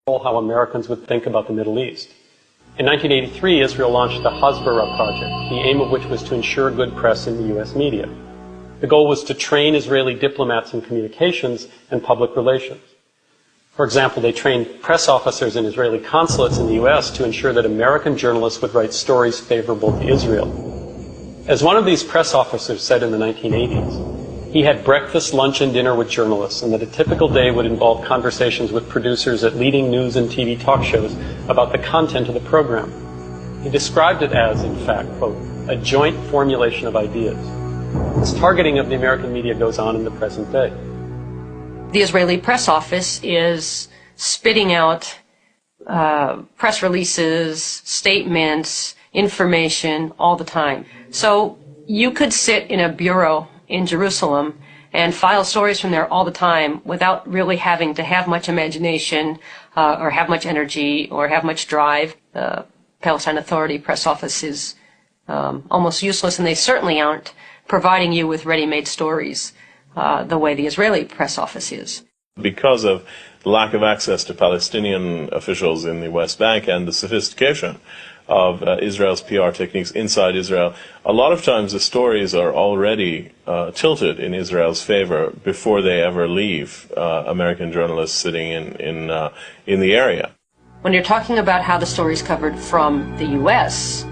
how Americans would think about the Middle East. In 1983, Israel launched the Hasbara project, the aim of which was to ensure good press in the U.S. media. The goal was to train Israeli diplomats in communications and public relations. For example, they trained press officers in Israeli consulates in the U.S. to ensure that American journalists would write stories favorable to Israel. As one of these press officers said in the 1980s, he had breakfast, lunch, and dinner with journalists, and that a typical day would involve conversations with producers at leading news and TV talk shows about the content of the program. He described it as, in fact, quote, a joint formulation of ideas. This targeting of the American media goes on in the present day. The Israeli press office is spitting out press releases, statements, information all the time. So you could sit in a bureau in Jerusalem and file stories from there all the time without really having to have much imagination or have much energy or have much drive. The Palestine Authority press office is almost useless, and they certainly aren't providing you with ready-made stories the way the Israeli press office is. Because of the lack of access to Palestinian officials in the West Bank and the sophistication of Israel's PR techniques inside Israel, a lot of times the stories are already tilted in Israel's favor before they ever leave American journalists sitting in the area. When you're talking about how the story's covered from the U.S.,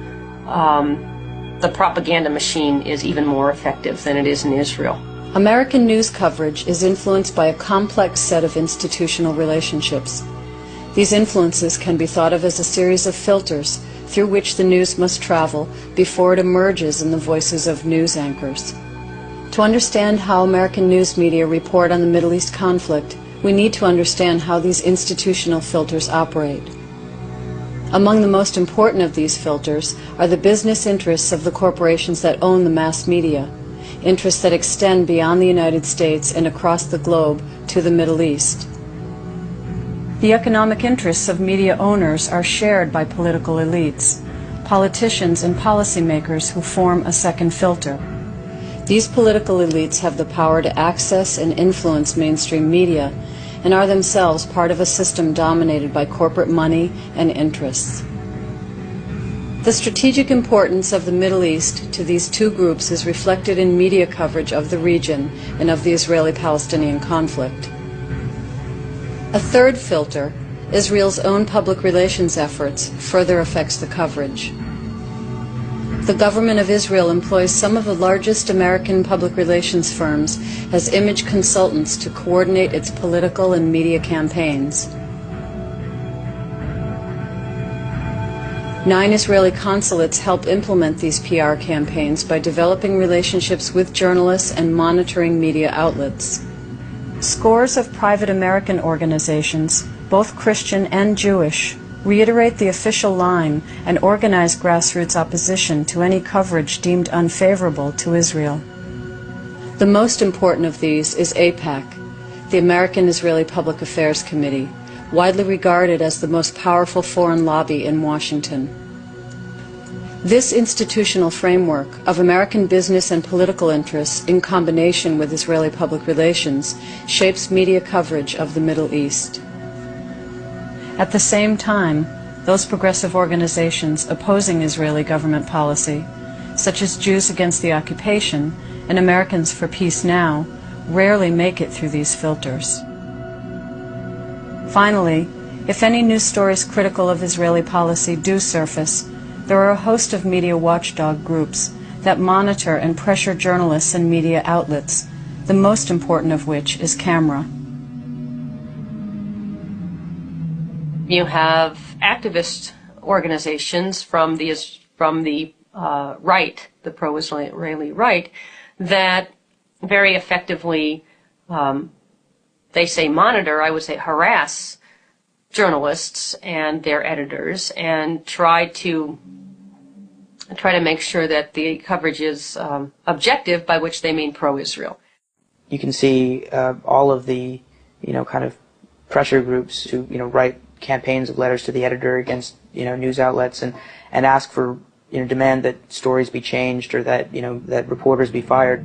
the propaganda machine is even more effective than it is in Israel. American news coverage is influenced by a complex set of institutional relationships. These influences can be thought of as a series of filters through which the news must travel before it emerges in the voices of news anchors. To understand how American news media report on the Middle East conflict, we need to understand how these institutional filters operate. Among the most important of these filters are the business interests of the corporations that own the mass media, interests that extend beyond the United States and across the globe to the Middle East. The economic interests of media owners are shared by political elites, politicians and policymakers who form a second filter. These political elites have the power to access and influence mainstream media and are themselves part of a system dominated by corporate money and interests. The strategic importance of the Middle East to these two groups is reflected in media coverage of the region and of the Israeli-Palestinian conflict. A third filter, Israel's own public relations efforts, further affects the coverage. The government of Israel employs some of the largest American public relations firms as image consultants to coordinate its political and media campaigns. 9 Israeli consulates help implement these PR campaigns by developing relationships with journalists and monitoring media outlets. Scores of private American organizations, both Christian and Jewish, reiterate the official line and organize grassroots opposition to any coverage deemed unfavorable to Israel. The most important of these is AIPAC, the American Israeli Public Affairs Committee, widely regarded as the most powerful foreign lobby in Washington. This institutional framework of American business and political interests in combination with Israeli public relations shapes media coverage of the Middle East. At the same time, those progressive organizations opposing Israeli government policy, such as Jews Against the Occupation and Americans for Peace Now, rarely make it through these filters. Finally, if any news stories critical of Israeli policy do surface, there are a host of media watchdog groups that monitor and pressure journalists and media outlets, the most important of which is CAMERA. You have activist organizations from the right, the pro-Israeli right, that very effectively, they say monitor, I would say harass journalists and their editors and try to make sure that the coverage is objective, by which they mean pro-Israel. You can see all of the, kind of pressure groups who, write campaigns of letters to the editor against, news outlets and ask for, demand that stories be changed or that, that reporters be fired.